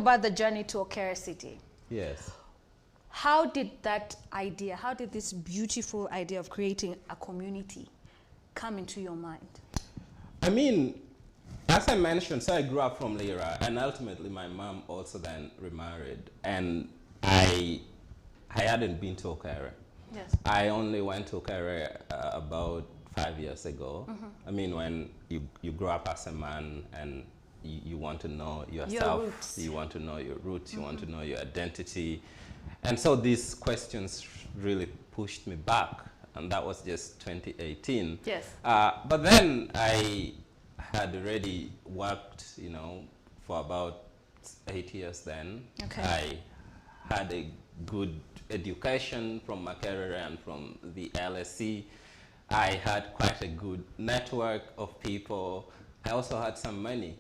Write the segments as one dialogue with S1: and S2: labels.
S1: About the journey to Okere City.
S2: Yes.
S1: How did this beautiful idea of creating a community come into your mind?
S2: I mean, as I mentioned, so I grew up from Lira, and ultimately my mom also then remarried, and I hadn't been to Okere.
S1: Yes.
S2: I only went to Okere about 5 years ago. I mean, when you grow up as a man and you want to know yourself, you want to know your roots, you want to know your identity. And so these questions really pushed me back, and that was just 2018.
S1: Yes.
S2: But then I had already worked, for about 8 years then.
S1: Okay.
S2: I had a good education from Makerere and from the LSE. I had quite a good network of people. I also had some money.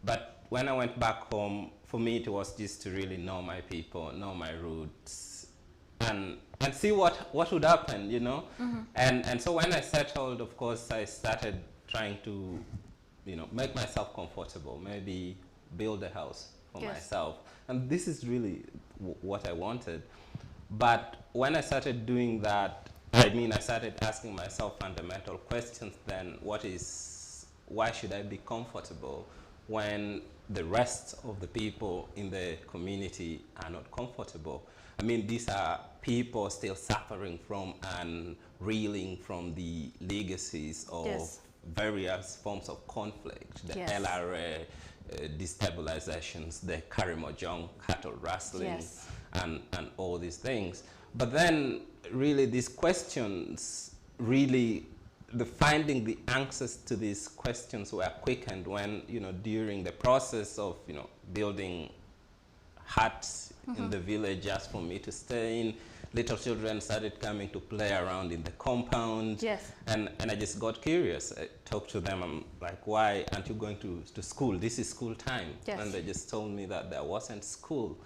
S2: But when I went back home, for me it was just to really know my people, know my roots, and see what would happen, And so when I settled, of course, I started trying to, make myself comfortable, maybe build a house for myself. And this is really what I wanted. But when I started doing that, I started asking myself fundamental questions then. Why should I be comfortable when the rest of the people in the community are not comfortable? I mean, these are people still suffering from and reeling from the legacies of various forms of conflict, the LRA, destabilizations, the Karimojong, cattle rustling, and all these things. But then really these questions finding the answers to these questions were quickened when, during the process of, building huts in the village just for me to stay in, little children started coming to play around in the compound.
S1: Yes.
S2: And I just got curious. I talked to them. I'm like, why aren't you going to school? This is school time.
S1: Yes.
S2: And they just told me that there wasn't school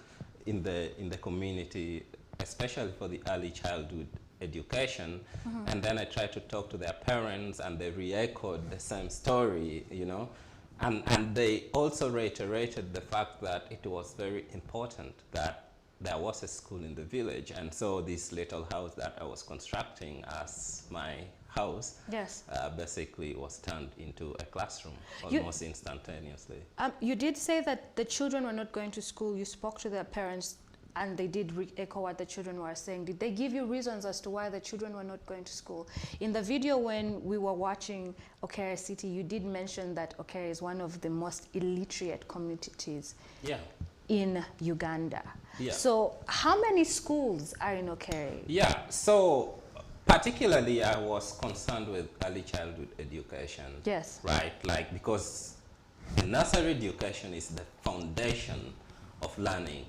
S2: in the community, especially for the early childhood education. And then I tried to talk to their parents, and they re-echoed the same story, And they also reiterated the fact that it was very important that there was a school in the village. And so this little house that I was constructing as my house basically was turned into a classroom almost instantaneously.
S1: You did say that the children were not going to school. You spoke to their parents, and they did echo what the children were saying. Did they give you reasons as to why the children were not going to school? In the video when we were watching Okere City, you did mention that Okere is one of the most illiterate communities in Uganda.
S2: Yeah.
S1: So how many schools are in Okere?
S2: Yeah, so particularly I was concerned with early childhood education.
S1: Yes.
S2: Right, because nursery education is the foundation of learning.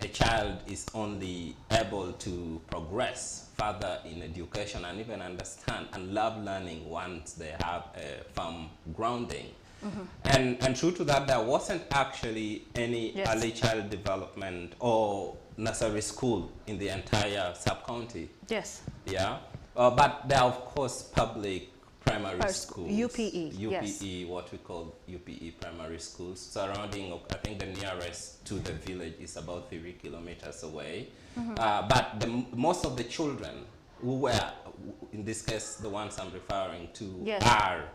S2: A child is only able to progress further in education and even understand and love learning once they have a firm grounding. And true to that, there wasn't actually any early child development or nursery school in the entire sub-county.
S1: Yes.
S2: Yeah. But there are, of course, public primary schools.
S1: UPE,
S2: UPE, what we call UPE primary schools, surrounding, I think the nearest to the village is about 3 kilometers away. But most of the children who were, in this case, the ones I'm referring to, are,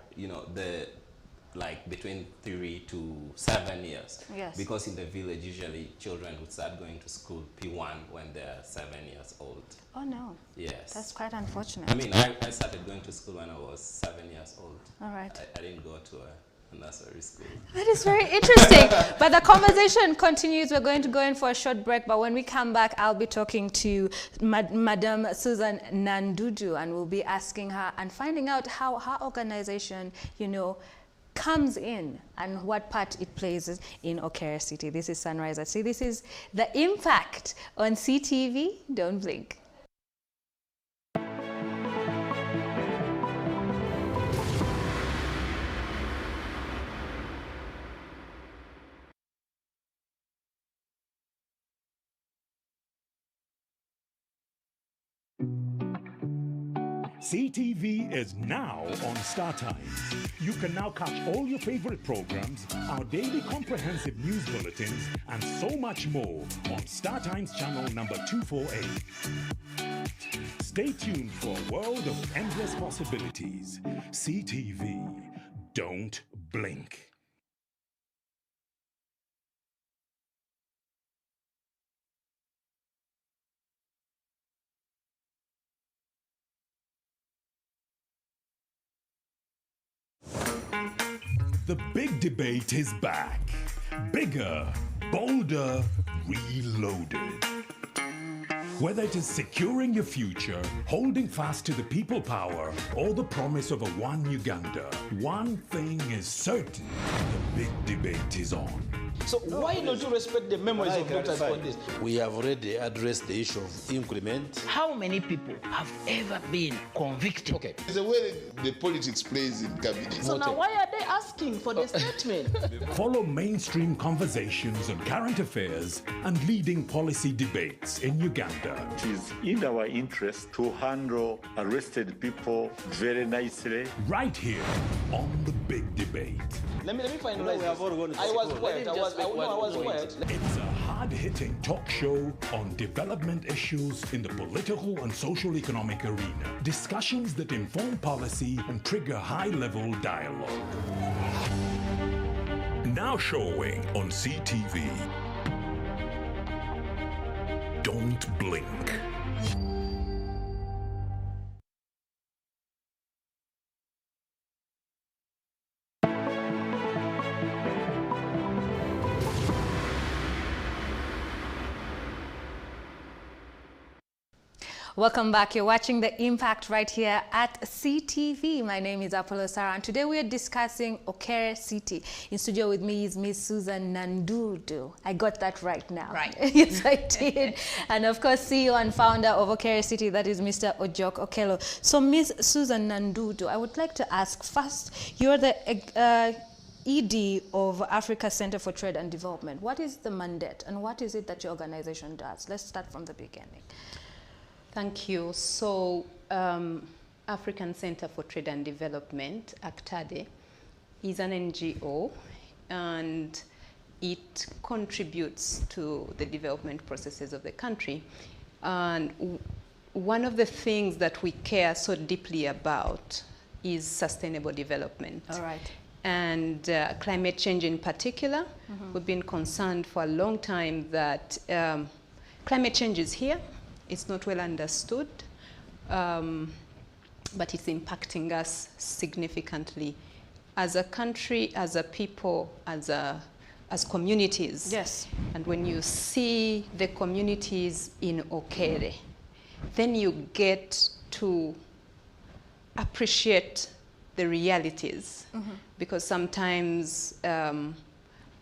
S2: between 3 to 7 years.
S1: Yes.
S2: Because in the village, usually children would start going to school P1 when they're 7 years old.
S1: Oh, no.
S2: Yes.
S1: That's quite unfortunate.
S2: I mean, I started going to school when I was 7 years old.
S1: All right.
S2: I didn't go to a nursery school.
S1: That is very interesting. But the conversation continues. We're going to go in for a short break. But when we come back, I'll be talking to Madam Susan Nandudu, and we'll be asking her and finding out how her organization, comes in and what part it plays in Okere City. This is Sunrise at Sea. This is The Impact on CTV. Don't blink.
S3: CTV is now on StarTimes. You can now catch all your favorite programs, our daily comprehensive news bulletins, and so much more on StarTimes channel number 248. Stay tuned for a world of endless possibilities. CTV. Don't blink. The big debate is back. Bigger, bolder, reloaded. Whether it is securing your future, holding fast to the people power, or the promise of a one Uganda, one thing is certain: the big debate is on.
S4: So why don't you respect the memories of Dr. Condis?
S5: We have already addressed the issue of increment.
S6: How many people have ever been convicted?
S4: Okay.
S7: It's the way the politics plays in cabinet.
S6: So now why are they asking for the statement?
S3: Follow mainstream conversations on current affairs and leading policy debates in Uganda.
S8: It is in our interest to handle arrested people very nicely.
S3: Right here on The Big Debate.
S4: Let me finalize.
S5: We have all gone to
S4: I was
S5: school.
S4: quiet. I was quiet.
S3: It's a hard-hitting talk show on development issues in the political and social-economic arena. Discussions that inform policy and trigger high-level dialogue. Now showing on CTV. Don't blink.
S1: Welcome back. You're watching The Impact right here at CTV. My name is Apollo Sarah, and today we are discussing Okere City. In studio with me is Miss Susan Nandudu. I got that right now.
S9: Right.
S1: Yes, I did. And of course, CEO and founder of Okere City, that is Mr. Ojok Okello. So Miss Susan Nandudu, I would like to ask first, you're the ED of Africa Center for Trade and Development. What is the mandate and what is it that your organization does? Let's start from the beginning.
S9: Thank you. So, African Center for Trade and Development, ACTADE, is an NGO, and it contributes to the development processes of the country. And one of the things that we care so deeply about is sustainable development.
S1: All right.
S9: And climate change in particular. We've been concerned for a long time that climate change is here. It's not well understood, but it's impacting us significantly as a country, as a people, as communities.
S1: Yes.
S9: And when you see the communities in Okere, then you get to appreciate the realities, because sometimes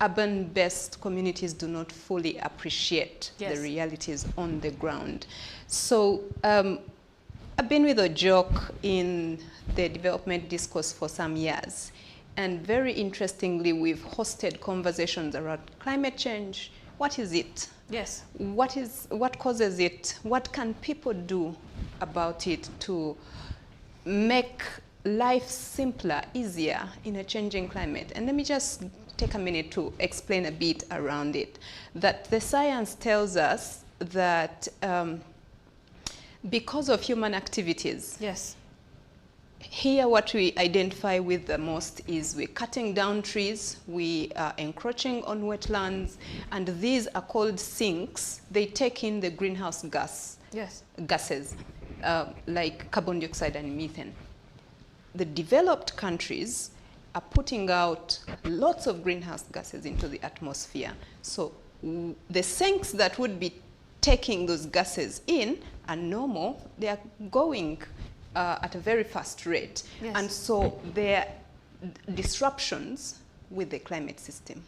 S9: urban-based communities do not fully appreciate the realities on the ground. So I've been with Ojok in the development discourse for some years. And very interestingly, we've hosted conversations around climate change. What is it?
S1: Yes.
S9: What causes it? What can people do about it to make life simpler, easier in a changing climate? And let me just take a minute to explain a bit around it. That the science tells us that because of human activities,
S1: yes,
S9: here what we identify with the most is we're cutting down trees, we are encroaching on wetlands, and these are called sinks. They take in the greenhouse gases like carbon dioxide and methane. The developed countries are putting out lots of greenhouse gases into the atmosphere. So the sinks that would be taking those gases in are normal. They are going at a very fast rate.
S1: Yes.
S9: And so there are disruptions with the climate system.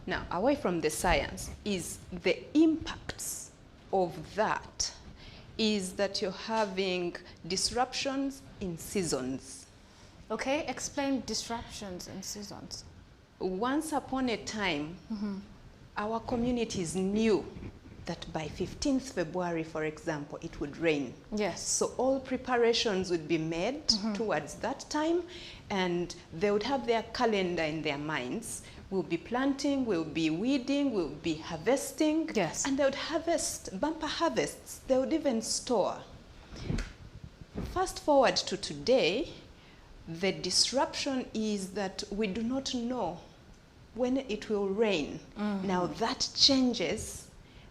S9: Now, away from the science, is the impacts of that is that you're having disruptions in seasons.
S1: Okay, explain disruptions in seasons.
S9: Once upon a time, our communities knew that by 15th February, for example, it would rain.
S1: Yes.
S9: So all preparations would be made towards that time, and they would have their calendar in their minds. We'll be planting, we'll be weeding, we'll be harvesting.
S1: Yes.
S9: And they would harvest, bumper harvests. They would even store. Fast forward to today, the disruption is that we do not know when it will rain. Now that changes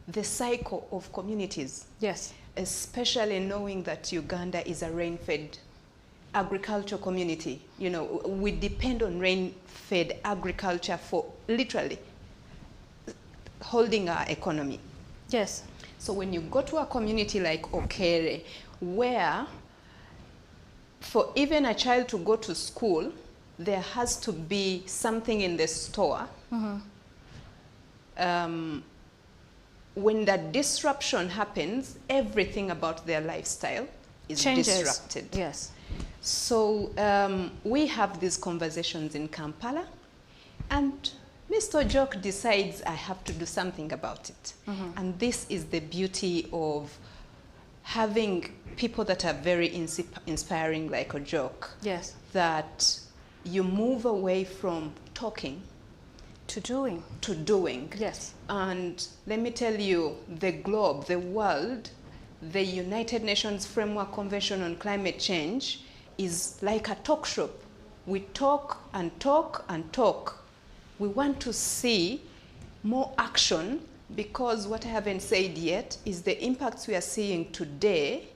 S9: the cycle of communities.
S1: Yes.
S9: Especially knowing that Uganda is a rain-fed agricultural community. You know, we depend on rain-fed agriculture for literally holding our economy.
S1: Yes.
S9: So when you go to a community like Okere, where for even a child to go to school, there has to be something in the store. When that disruption happens, everything about their lifestyle is disrupted.
S1: Yes.
S9: So we have these conversations in Kampala, and Mr. Jock decides I have to do something about it. And this is the beauty of having people that are very inspiring like a Jock.
S1: Yes.
S9: That you move away from talking
S1: to doing.
S9: To doing.
S1: Yes.
S9: And let me tell you, the globe, the world, the United Nations Framework Convention on Climate Change is like a talk shop. We talk and talk and talk. We want to see more action, because what I haven't said yet is the impacts we are seeing today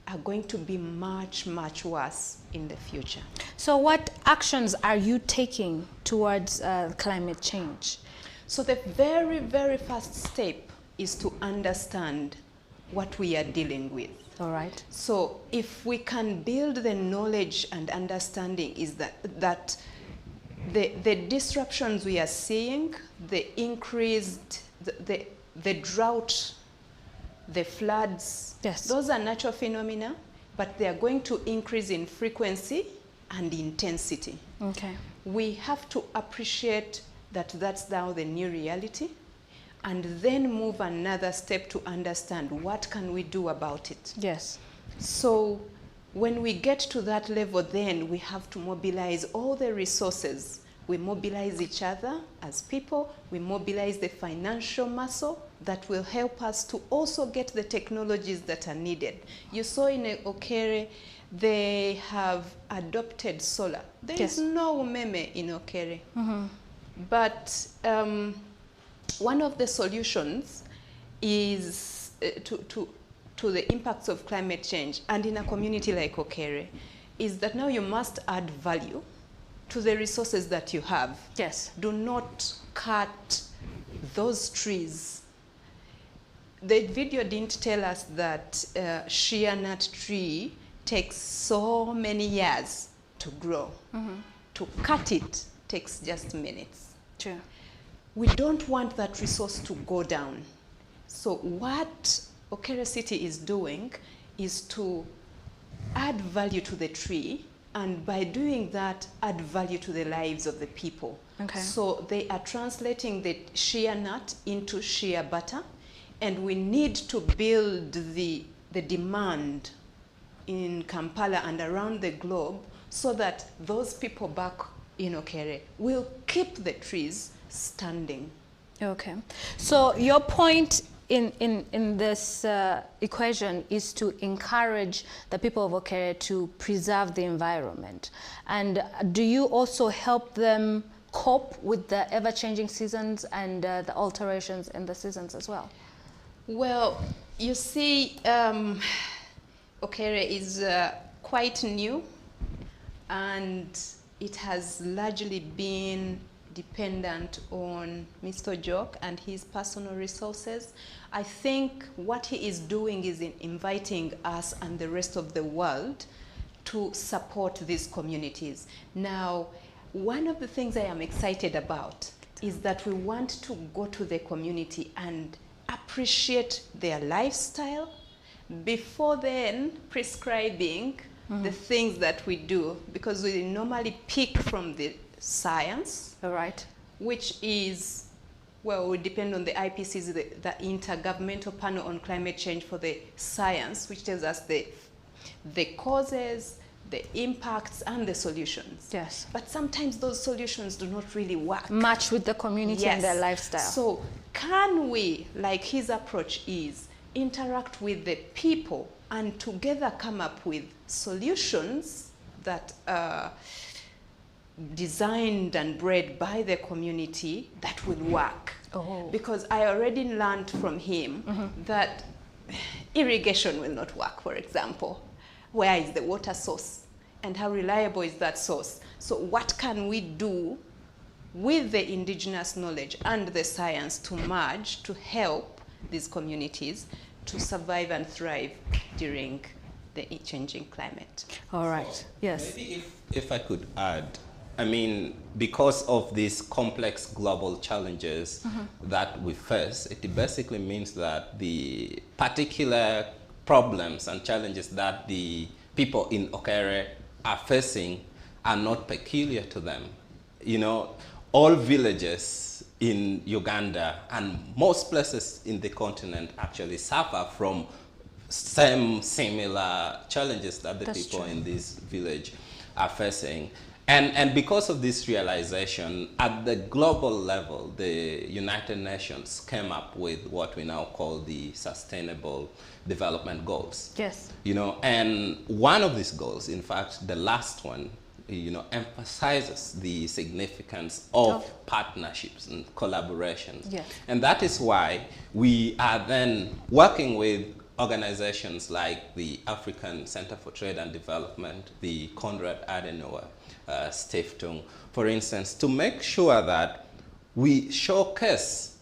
S9: are going to be much, much worse in the future.
S1: So what actions are you taking towards climate change?
S9: So the very, very first step is to understand what we are dealing with.
S1: All right.
S9: So if we can build the knowledge and understanding is that the disruptions we are seeing, the increased, the drought, the floods,
S1: yes,
S9: those are natural phenomena, but they are going to increase in frequency and intensity.
S1: Okay.
S9: We have to appreciate that that's now the new reality, and then move another step to understand what can we do about it.
S1: Yes.
S9: So when we get to that level, then we have to mobilize all the resources. We mobilize each other as people, we mobilize the financial muscle that will help us to also get the technologies that are needed. You saw in Okere, they have adopted solar. There
S1: yes,
S9: is no umeme in Okere. But one of the solutions is to the impacts of climate change, and in a community like Okere, is that now you must add value to the resources that you have.
S1: Yes.
S9: Do not cut those trees. The video didn't tell us that shea nut tree takes so many years to grow. To cut it takes just minutes.
S1: True.
S9: We don't want that resource to go down. So what Okere City is doing is to add value to the tree, and by doing that, add value to the lives of the people.
S1: Okay.
S9: So they are translating the shea nut into shea butter, and we need to build the demand in Kampala and around the globe so that those people back in Okere will keep the trees standing.
S1: Okay. So your point in this equation is to encourage the people of Okere to preserve the environment. And do you also help them cope with the ever-changing seasons and the alterations in the seasons as well?
S9: Well, you see, Okere is quite new, and it has largely been dependent on Mr. Jock and his personal resources. I think what he is doing is inviting us and the rest of the world to support these communities. Now, one of the things I am excited about is that we want to go to the community and appreciate their lifestyle before then prescribing the things that we do, because we normally pick from the science,
S1: all right,
S9: which is Well, we depend on the IPCC, the Intergovernmental Panel on Climate Change for the Science, which tells us the causes, the impacts, and the solutions.
S1: Yes.
S9: But sometimes those solutions do not really work.
S1: Match with the community and their lifestyle.
S9: So can we, like his approach is, interact with the people and together come up with solutions that are designed and bred by the community that will work? Because I already learned from him that irrigation will not work, for example. Where is the water source? And how reliable is that source? So what can we do with the indigenous knowledge and the science to merge to help these communities to survive and thrive during the changing climate?
S1: All right. Yes.
S2: Maybe if I could add, I mean, because of these complex global challenges that we face, it basically means that the particular problems and challenges that the people in Okere are facing are not peculiar to them. You know, all villages in Uganda and most places in the continent actually suffer from similar challenges that the people in this village are facing. And because of this realization, at the global level, the United Nations came up with what we now call the Sustainable Development Goals.
S1: Yes.
S2: You know, and one of these goals, in fact, the last one, you know, emphasizes the significance of partnerships and collaborations.
S1: Yes.
S2: And that is why we are then working with organizations like the African Center for Trade and Development, the Konrad Adenauer Stiftung, for instance, to make sure that we showcase,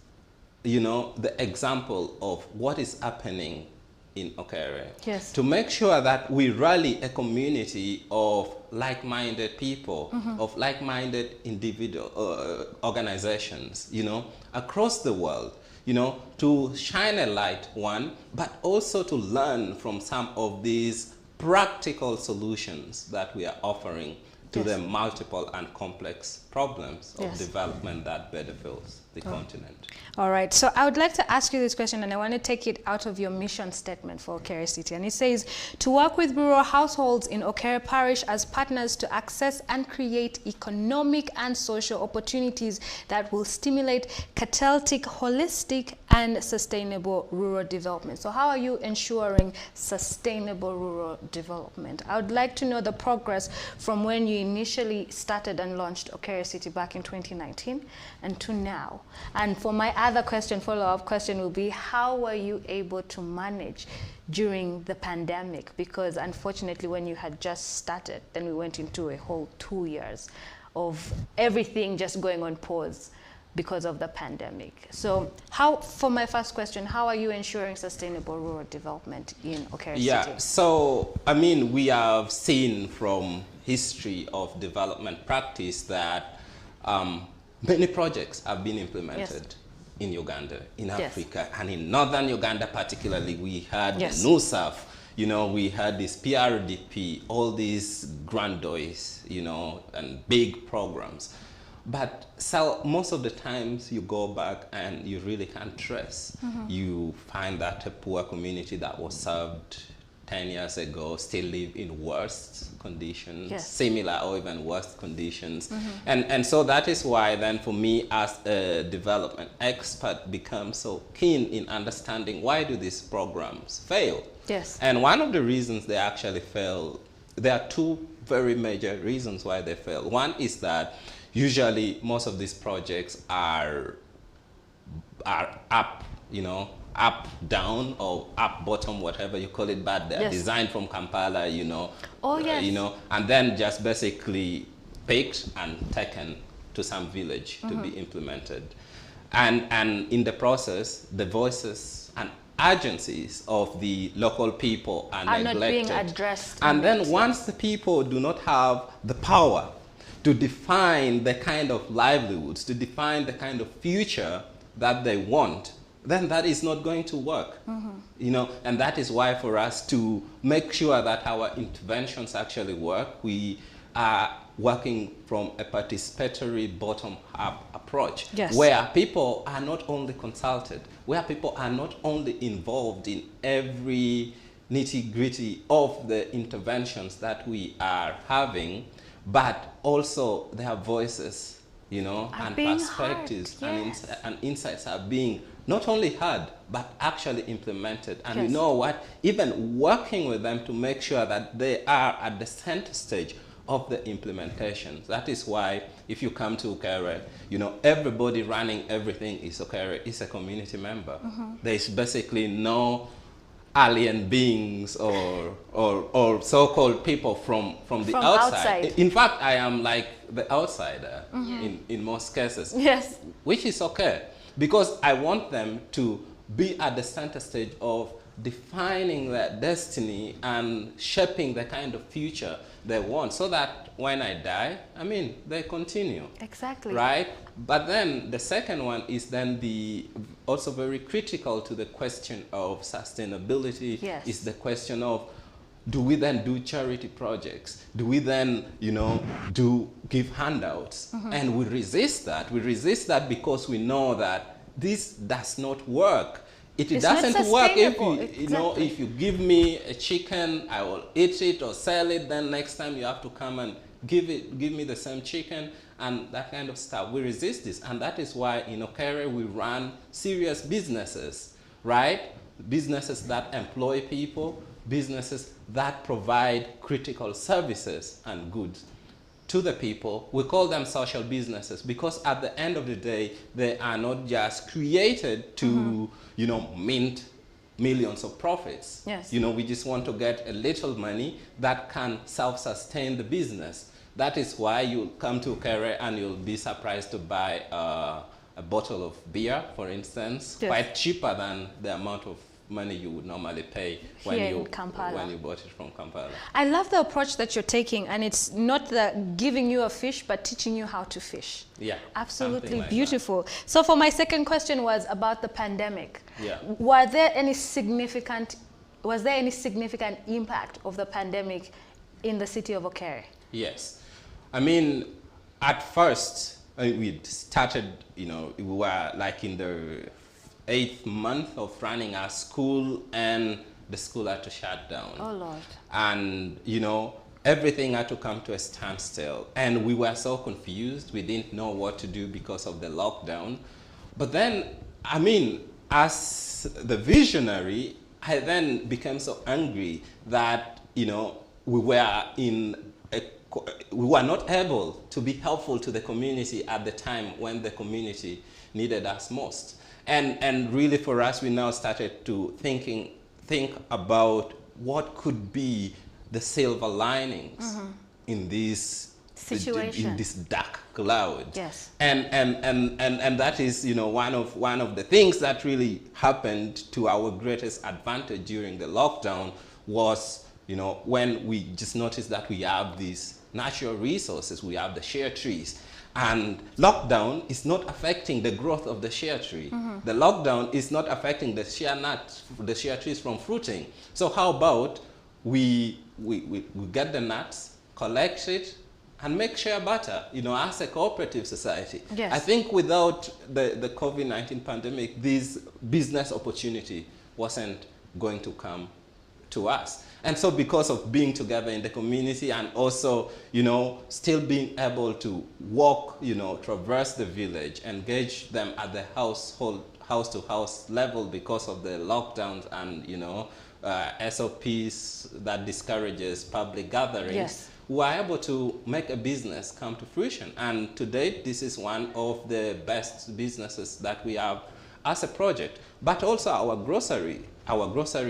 S2: you know, the example of what is happening in Okere.
S1: Yes.
S2: To make sure that we rally a community of like-minded people, of like-minded individual organizations, you know, across the world, you know, to shine a light, one, but also to learn from some of these practical solutions that we are offering to the multiple and complex problems of development that bedefiles the continent.
S1: All right, so I would like to ask you this question, and I want to take it out of your mission statement for Okere City. And it says, to work with rural households in Okere Parish as partners to access and create economic and social opportunities that will stimulate catalytic, holistic, and sustainable rural development. So how are you ensuring sustainable rural development? I would like to know the progress from when you initially started and launched Okere City back in 2019 and to now. And for my other question, follow-up question will be, how were you able to manage during the pandemic? Because unfortunately, when you had just started, then we went into a whole 2 years of everything just going on pause because of the pandemic. So how, for my first question, how are you ensuring sustainable rural development in Okere City?
S2: Yeah, so, I mean, we have seen from history of development practice that many projects have been implemented in Uganda, in Africa, and in northern Uganda particularly. We had NUSAF, you know, we had this PRDP, all these grandiose, you know, and big programs. But so most of the times you go back and you really can't trace. You find that a poor community that was served 10 years ago still live in worse conditions, similar or even worse conditions. And so that is why then for me as a development expert become so keen in understanding why do these programs fail. And one of the reasons they actually fail, there are two very major reasons why they fail. One is that usually most of these projects are up, you know, up, down, or up, bottom, whatever you call it, but they're designed from Kampala, you know, you know, and then just basically picked and taken to some village to be implemented. And in the process, the voices and agencies of the local people are neglected.
S1: Not being addressed.
S2: And then once the people do not have the power to define the kind of livelihoods, to define the kind of future that they want, then that is not going to work. You know, and that is why for us to make sure that our interventions actually work, we are working from a participatory bottom-up approach,
S1: Yes.
S2: where people are not only consulted, where people are not only involved in every nitty-gritty of the interventions that we are having, but also their voices, you know,
S1: Are
S2: and
S1: being
S2: perspectives
S1: heard, yes.
S2: and insights are being not only heard, but actually implemented. And you
S1: Yes.
S2: know what? Even working with them to make sure that they are at the center stage of the implementation. That is why if you come to Okere, you know, everybody running everything is Okere, is a community member. There is basically no alien beings or so-called people from the
S1: From
S2: outside.
S1: outside.
S2: In fact, I am like the outsider in most cases.
S1: Yes.
S2: Which is okay, because I want them to be at the center stage of defining their destiny and shaping the kind of future they want, so that when I die, I mean, they continue.
S1: Exactly.
S2: Right? But then the second one is then also very critical to the question of sustainability.
S1: Yes.
S2: Is the question of, do we then do charity projects? Do we then, you know, give handouts? And we resist that. We resist that because we know that this does not work. It
S1: It's not
S2: doesn't work if
S1: sustainable.
S2: you know,
S1: Exactly.
S2: if you give me a chicken, I will eat it or sell it. Then next time you have to come and give me the same chicken and that kind of stuff. We resist this, and that is why in Okere we run serious businesses, right? Businesses that employ people, businesses that provide critical services and goods to the people. We call them social businesses because at the end of the day, they are not just created to, you know, mint millions of profits.
S1: Yes.
S2: You know, we just want to get a little money that can self-sustain the business. That is why you'll come to Okere and you'll be surprised to buy a bottle of beer, for instance,
S1: Yes.
S2: quite cheaper than the amount of money you would normally pay when
S1: Here in
S2: you
S1: Kampala.
S2: bought it from Kampala.
S1: I love the approach that you're taking, and it's not the giving you a fish, but teaching you how to fish.
S2: Yeah,
S1: Absolutely
S2: something like
S1: beautiful. So for my second question was about the pandemic.
S2: Yeah.
S1: Was there any significant impact of the pandemic in the city of Okere?
S2: Yes. I mean, at first, we started, you know, we were like in the 8th month of running our school, and the school had to shut down.
S1: Oh, Lord.
S2: And, you know, everything had to come to a standstill. And we were so confused. We didn't know what to do because of the lockdown. But then, I mean, as the visionary, I then became so angry that, you know, we were not able to be helpful to the community at the time when the community needed us most. And really for us, we now started to think about what could be the silver linings in this
S1: situation,
S2: in this dark cloud.
S1: Yes.
S2: And that is, you know, one of the things that really happened to our greatest advantage during the lockdown was, you know, when we just noticed that we have these natural resources, we have the shea trees. And lockdown is not affecting the growth of the shea tree. The lockdown is not affecting the shea nuts, the shea trees from fruiting. So how about we get the nuts, collect it, and make shea butter, you know, as a cooperative society.
S1: Yes.
S2: I think without the COVID-19 pandemic, this business opportunity wasn't going to come to us. And so because of being together in the community and also, you know, still being able to walk, you know, traverse the village, engage them at the house-to-house level because of the lockdowns and, you know, SOPs that discourages public gatherings,
S1: Yes.
S2: we are able to make a business come to fruition. And to date, this is one of the best businesses that we have as a project. But also our grocery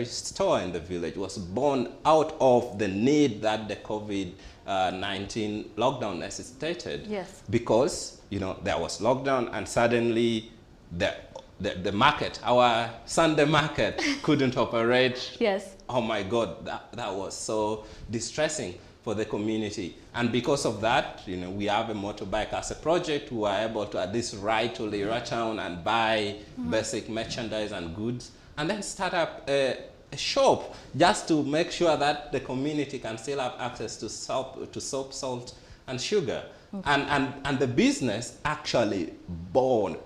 S2: store in the village was born out of the need that the COVID-19 lockdown necessitated.
S1: Yes.
S2: Because, you know, there was lockdown and suddenly the market, our Sunday market couldn't operate.
S1: Yes.
S2: Oh my God, that was so distressing for the community. And because of that, you know, we have a motorbike as a project. We were able to at least ride to Lira Town and buy basic merchandise and goods, and then start up a shop just to make sure that the community can still have access to soap, salt, and sugar. And the business actually bore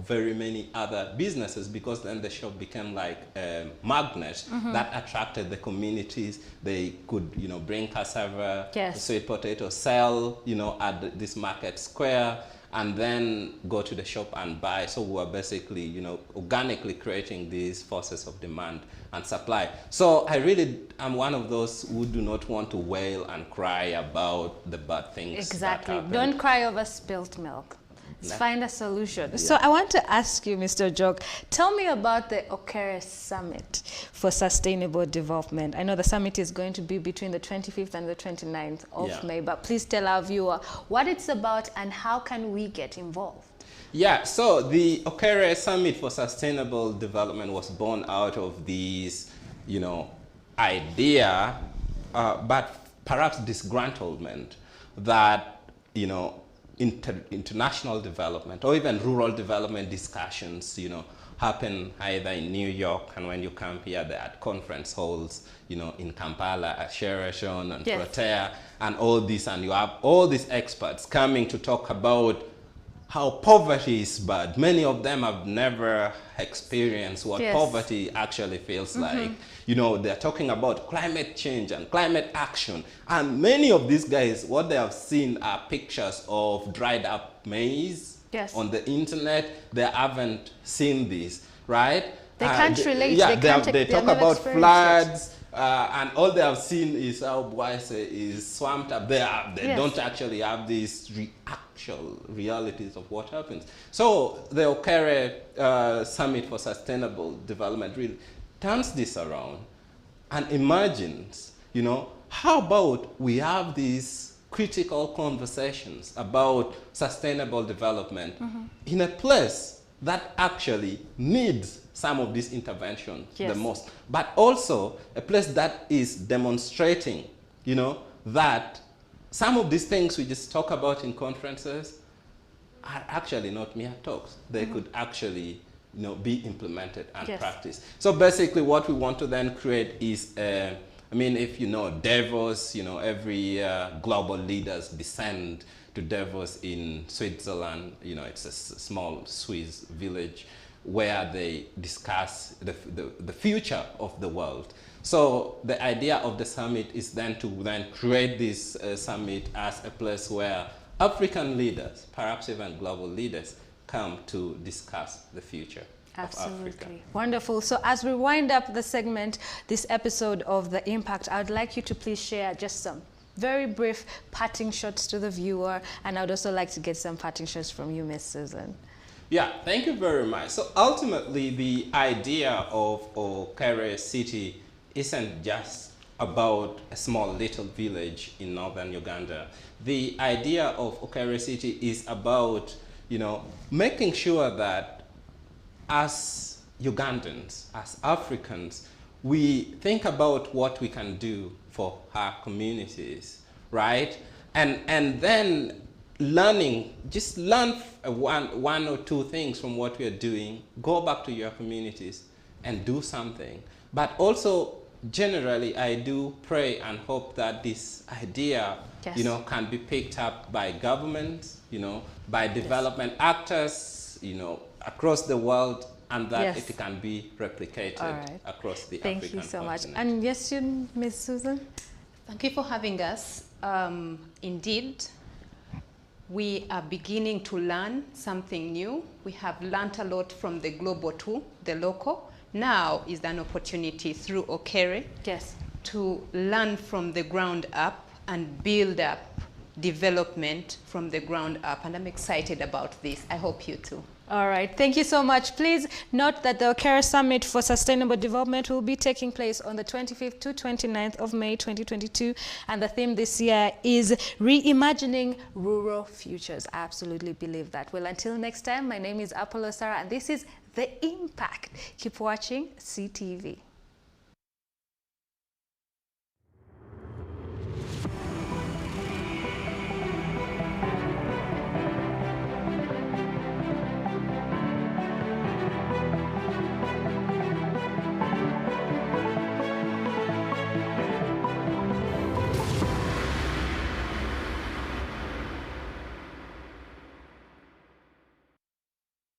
S2: very many other businesses, because then the shop became like a magnet that attracted the communities. They could, you know, bring cassava, sweet potato, sell, you know, at this market square, and then go to the shop and buy. So we were basically, you know, organically creating these forces of demand and supply. So I really am one of those who do not want to wail and cry about the bad things.
S1: Exactly. Don't cry over spilt milk. Let's find a solution. So I want to ask you, Mr. Jog, tell me about the Okere Summit for Sustainable Development. I know the summit is going to be between the 25th and the 29th of May, but please tell our viewer what it's about and how can we get involved?
S2: Yeah, so the Okere Summit for Sustainable Development was born out of these, you know, idea, but perhaps disgruntlement that, you know, international development or even rural development discussions, you know, happen either in New York, and when you come here, they're at conference halls, you know, in Kampala, at Sheraton and Protea, and all this, and you have all these experts coming to talk about how poverty is bad. Many of them have never experienced what poverty actually feels like. You know, they're talking about climate change and climate action. And many of these guys, what they have seen are pictures of dried up maize on the internet. They haven't seen this, right?
S1: They can't relate.
S2: Yeah, they talk about floods. And all they have seen is how Boise is swamped up. They don't actually have these actual realities of what happens. So the Okere Summit for Sustainable Development really turns this around and imagines, you know, how about we have these critical conversations about sustainable development in a place that actually needs some of these interventions the most, but also a place that is demonstrating, you know, that some of these things we just talk about in conferences are actually not mere talks. They could actually, you know, be implemented and practiced. So basically what we want to then create is, I mean, if you know Davos, you know, every global leaders descend to Davos in Switzerland. You know, it's a small Swiss village where they discuss the future of the world. So the idea of the summit is then to create this summit as a place where African leaders, perhaps even global leaders, come to discuss the future of Africa.
S1: Wonderful. So as we wind up the segment, this episode of The Impact, I would like you to please share just some very brief parting shots to the viewer, and I would also like to get some parting shots from you, Ms. Susan.
S2: Yeah, thank you very much. So ultimately, the idea of Okere City isn't just about a small little village in northern Uganda. The idea of Okere City is about, you know, making sure that as Ugandans, as Africans, we think about what we can do for our communities, right? And then learning, just learn one or two things from what we are doing, go back to your communities and do something. But also, generally, I do pray and hope that this idea, you know, can be picked up by governments, you know, by development actors, you know, across the world, and that it can be replicated across the African continent.
S1: Thank you so much. And yes, you, Ms. Susan?
S9: Thank you for having us. Indeed, we are beginning to learn something new. We have learned a lot from the global to the local. Now is an opportunity through Okere to learn from the ground up and build up development from the ground up. And I'm excited about this. I hope you too.
S1: All right, thank you so much. Please note that the Okere Summit for Sustainable Development will be taking place on the 25th to 29th of May 2022. And the theme this year is Reimagining Rural Futures. I absolutely believe that. Well, until next time, my name is Apollo Sarah, and this is The Impact. Keep watching CTV.